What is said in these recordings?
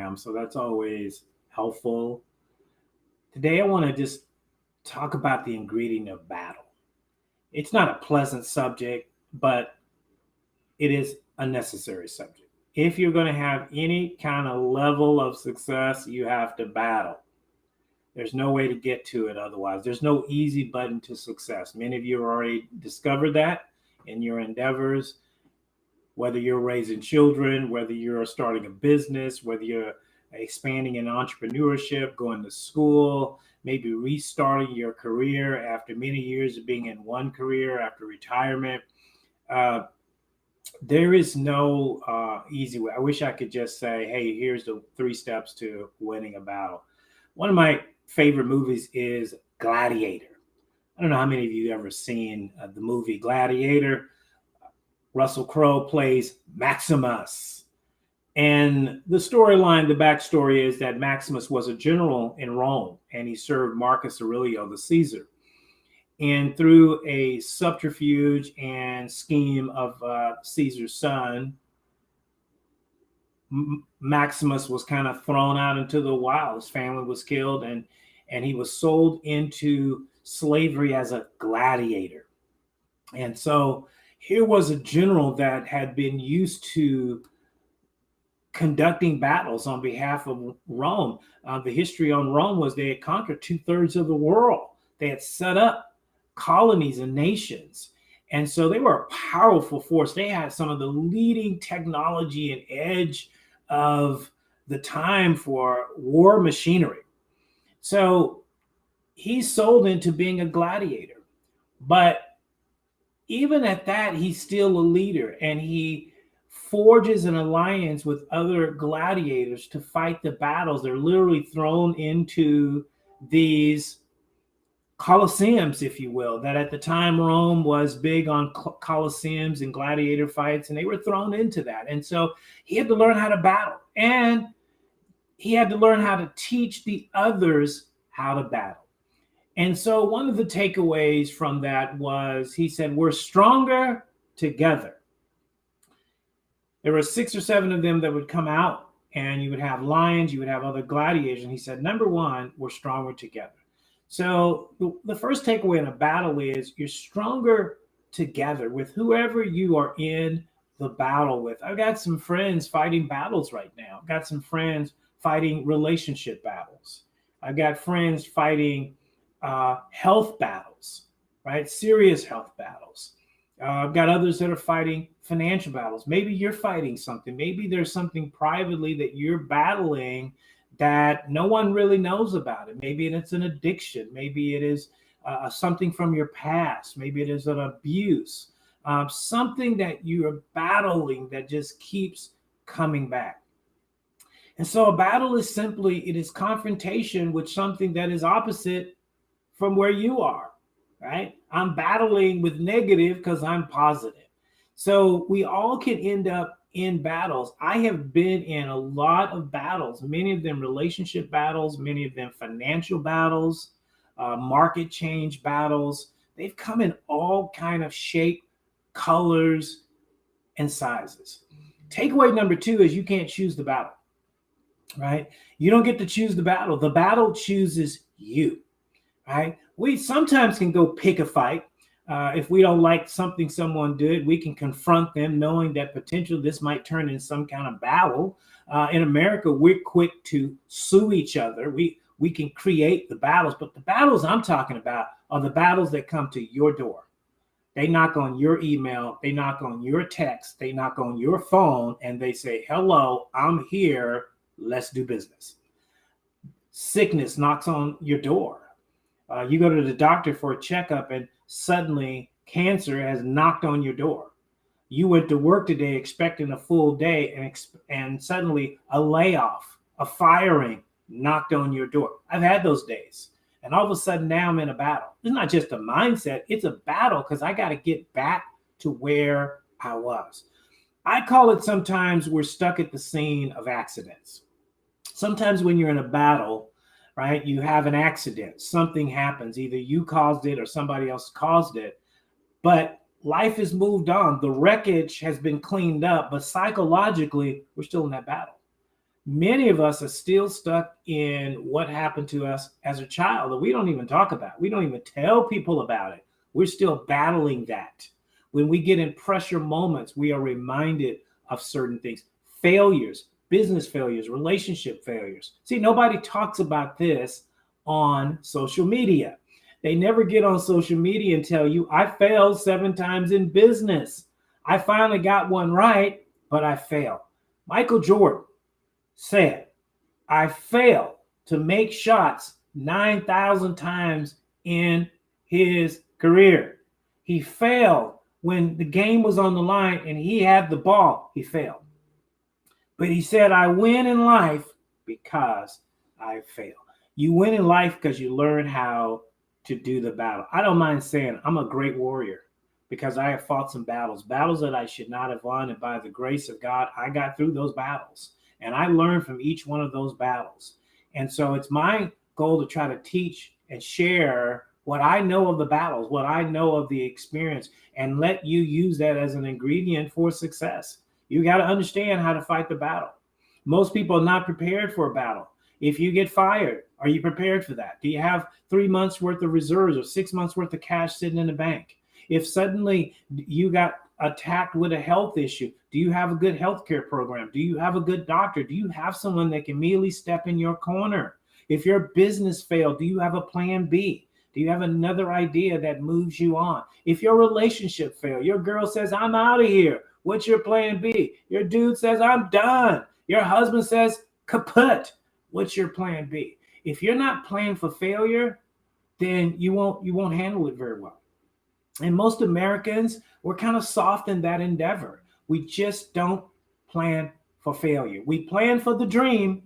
program, so that's always helpful. Today, I want to just talk about the ingredient of battle. It's not a pleasant subject, but it is a necessary subject. If you're going to have any kind of level of success, you have to battle. There's no way to get to it otherwise. There's no easy button to success. Many of you have already discovered that in your endeavors, whether you're raising children, whether you're starting a business, whether you're expanding in entrepreneurship, going to school, maybe restarting your career after many years of being in one career after retirement. There is no easy way. I wish I could just say, hey, here's the 3 steps to winning a battle. One of my favorite movies is Gladiator. I don't know how many of you have ever seen the movie Gladiator. Russell Crowe plays Maximus. And the storyline, the backstory is that Maximus was a general in Rome, and he served Marcus Aurelio, the Caesar. And through a subterfuge and scheme of Caesar's son, Maximus was kind of thrown out into the wild. His family was killed, and he was sold into slavery as a gladiator. And so here was a general that had been used to conducting battles on behalf of Rome. The history on Rome was they had conquered 2/3 of the world. They had set up colonies and nations. And so they were a powerful force. They had some of the leading technology and edge of the time for war machinery. So he's sold into being a gladiator. But even at that, he's still a leader, and he forges an alliance with other gladiators to fight the battles. They're literally thrown into these Colosseums, if you will, that at the time Rome was big on Colosseums and gladiator fights, and they were thrown into that. And so he had to learn how to battle, and he had to learn how to teach the others how to battle. And so one of the takeaways from that was he said, we're stronger together. There were 6 or 7 of them that would come out, and you would have lions, you would have other gladiators. And he said, number one, we're stronger together. So the first takeaway in a battle is you're stronger together with whoever you are in the battle with. I've got some friends fighting battles right now. I've got some friends fighting relationship battles. I've got friends fighting health battles, right? Serious health battles. I've got others that are fighting financial battles. Maybe you're fighting something. Maybe there's something privately that you're battling that no one really knows about it. Maybe it's an addiction. Maybe it is something from your past. Maybe it is an abuse. Something that you are battling that just keeps coming back. And so a battle is simply, it is confrontation with something that is opposite from where you are, right? I'm battling with negative because I'm positive. So we all can end up in battles. I have been in a lot of battles, many of them relationship battles, many of them financial battles, market change battles. They've come in all kind of shape, colors, and sizes. Takeaway number 2 is you can't choose the battle, right? You don't get to choose the battle. The battle chooses you, right? We sometimes can go pick a fight. If we don't like something someone did, we can confront them knowing that potentially this might turn into some kind of battle. In America, we're quick to sue each other. We can create the battles, but the battles I'm talking about are the battles that come to your door. They knock on your email, they knock on your text, they knock on your phone, and they say, hello, I'm here, let's do business. Sickness knocks on your door. You go to the doctor for a checkup, and suddenly cancer has knocked on your door. You went to work today expecting a full day, and suddenly a layoff, a firing knocked on your door. I've had those days. And all of a sudden now I'm in a battle. It's not just a mindset, it's a battle because I got to get back to where I was. I call it sometimes we're stuck at the scene of accidents. Sometimes when you're in a battle, right, you have an accident, something happens, either you caused it or somebody else caused it, but life has moved on. The wreckage has been cleaned up, but psychologically, we're still in that battle. Many of us are still stuck in what happened to us as a child that we don't even talk about. We don't even tell people about it. We're still battling that. When we get in pressure moments, we are reminded of certain things, failures, business failures, relationship failures. See, nobody talks about this on social media. They never get on social media and tell you, I failed 7 times in business. I finally got one right, but I failed. Michael Jordan said, I failed to make shots 9,000 times in his career. He failed when the game was on the line and he had the ball. He failed. But he said, I win in life because I fail. You win in life because you learn how to do the battle. I don't mind saying I'm a great warrior because I have fought some battles that I should not have won. And by the grace of God, I got through those battles. And I learned from each one of those battles. And so it's my goal to try to teach and share what I know of the battles, what I know of the experience, and let you use that as an ingredient for success. You got to understand how to fight the battle. Most people are not prepared for a battle. If you get fired, are you prepared for that? Do you have 3 months worth of reserves or 6 months worth of cash sitting in the bank? If suddenly you got attacked with a health issue, do you have a good healthcare program? Do you have a good doctor? Do you have someone that can immediately step in your corner? If your business failed, do you have a plan B? Do you have another idea that moves you on? If your relationship failed, your girl says, I'm out of here. What's your plan B? Your dude says, I'm done. Your husband says, kaput. What's your plan B? If you're not planning for failure, then you won't handle it very well. And most Americans, we're kind of soft in that endeavor. We just don't plan for failure. We plan for the dream.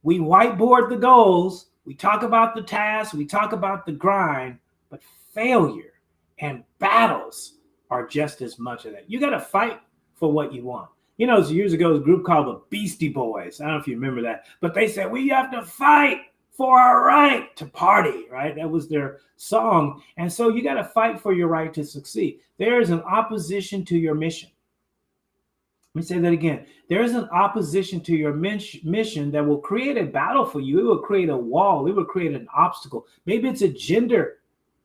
We whiteboard the goals. We talk about the tasks. We talk about the grind. But failure and battles are just as much of that. You got to fight for what you want. You know, years ago, there was a group called the Beastie Boys. I don't know if you remember that. But they said, we have to fight for our right to party, right? That was their song. And so you got to fight for your right to succeed. There is an opposition to your mission. Let me say that again. There is an opposition to your mission that will create a battle for you. It will create a wall. It will create an obstacle. Maybe it's a gender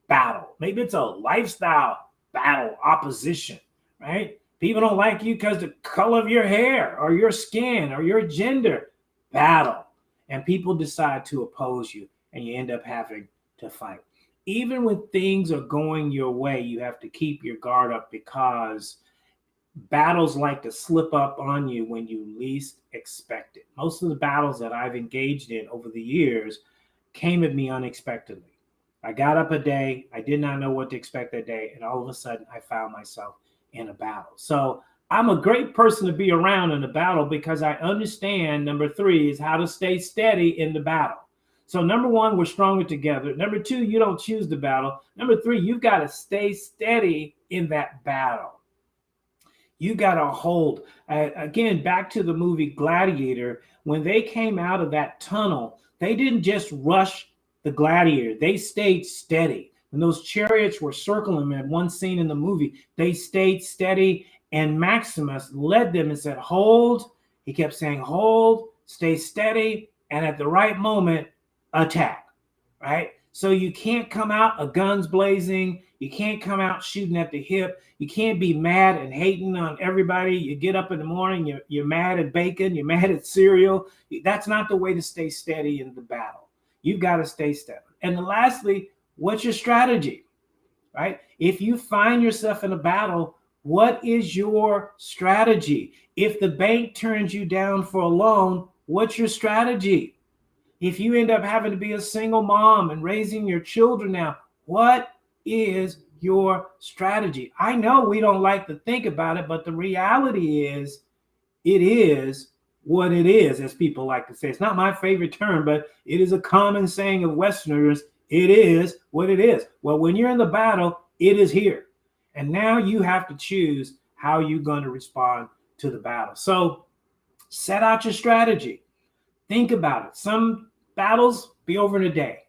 battle. Maybe it's a lifestyle battle, opposition, right? People don't like you because the color of your hair or your skin or your gender. Battle. And people decide to oppose you, and you end up having to fight. Even when things are going your way, you have to keep your guard up because battles like to slip up on you when you least expect it. Most of the battles that I've engaged in over the years came at me unexpectedly. I got up a day, I did not know what to expect that day, and all of a sudden I found myself in a battle. So I'm a great person to be around in a battle because I understand, number 3, is how to stay steady in the battle. So number 1, we're stronger together. Number 2, you don't choose the battle. Number 3, you've got to stay steady in that battle. You got to hold. Again, back to the movie Gladiator, when they came out of that tunnel, they didn't just rush the gladiator. They stayed steady. When those chariots were circling them at one scene in the movie, they stayed steady. And Maximus led them and said, hold. He kept saying, hold, stay steady, and at the right moment, attack, right? So you can't come out guns blazing. You can't come out shooting at the hip. You can't be mad and hating on everybody. You get up in the morning, you're mad at bacon, you're mad at cereal. That's not the way to stay steady in the battle. You've got to stay steady. And then lastly, what's your strategy, right? If you find yourself in a battle, what is your strategy? If the bank turns you down for a loan, what's your strategy? If you end up having to be a single mom and raising your children now, what is your strategy? I know we don't like to think about it, but the reality is, it is what it is, as people like to say. It's not my favorite term, but it is a common saying of Westerners. It is what it is. Well, when you're in the battle, it is here. And now you have to choose how you're going to respond to the battle. So set out your strategy. Think about it. Some battles be over in a day.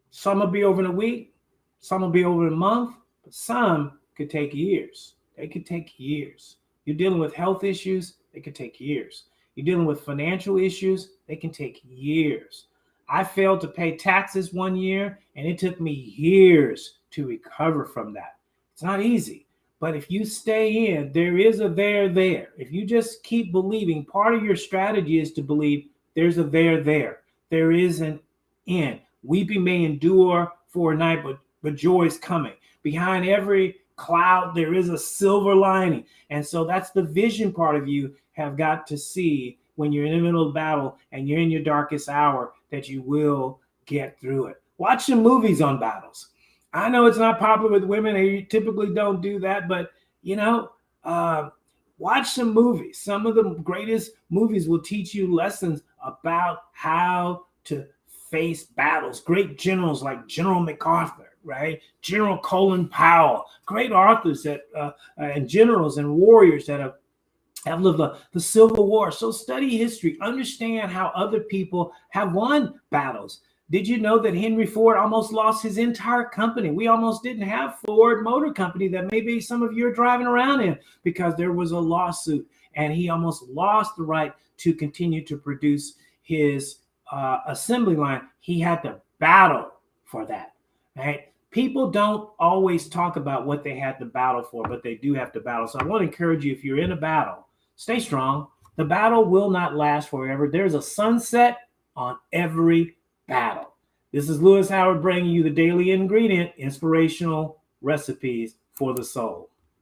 Some will be over in a week. Some will be over in a month. But some could take years. They could take years. You're dealing with health issues. They could take years. You're dealing with financial issues, they can take years. I failed to pay taxes one year, and it took me years to recover from that. It's not easy, but if you stay in, there is a there. If you just keep believing, part of your strategy is to believe there's a there. There is an end. Weeping may endure for a night, but joy is coming. Behind every cloud, there is a silver lining. And so that's the vision part of you have got to see when you're in the middle of battle and you're in your darkest hour, that you will get through it. Watch some movies on battles. I know it's not popular with women. They typically don't do that, but watch some movies. Some of the greatest movies will teach you lessons about how to face battles. Great generals like General MacArthur, right? General Colin Powell, great authors that and generals and warriors that have lived the Civil War. So study history, understand how other people have won battles. Did you know that Henry Ford almost lost his entire company? We almost didn't have Ford Motor Company that maybe some of you are driving around in, because there was a lawsuit, and he almost lost the right to continue to produce his assembly line. He had to battle for that, right? People don't always talk about what they had to battle for, but they do have to battle. So I want to encourage you, if you're in a battle, stay strong. The battle will not last forever. There's a sunset on every battle. This is Lewis Howard bringing you the daily ingredient, inspirational recipes for the soul.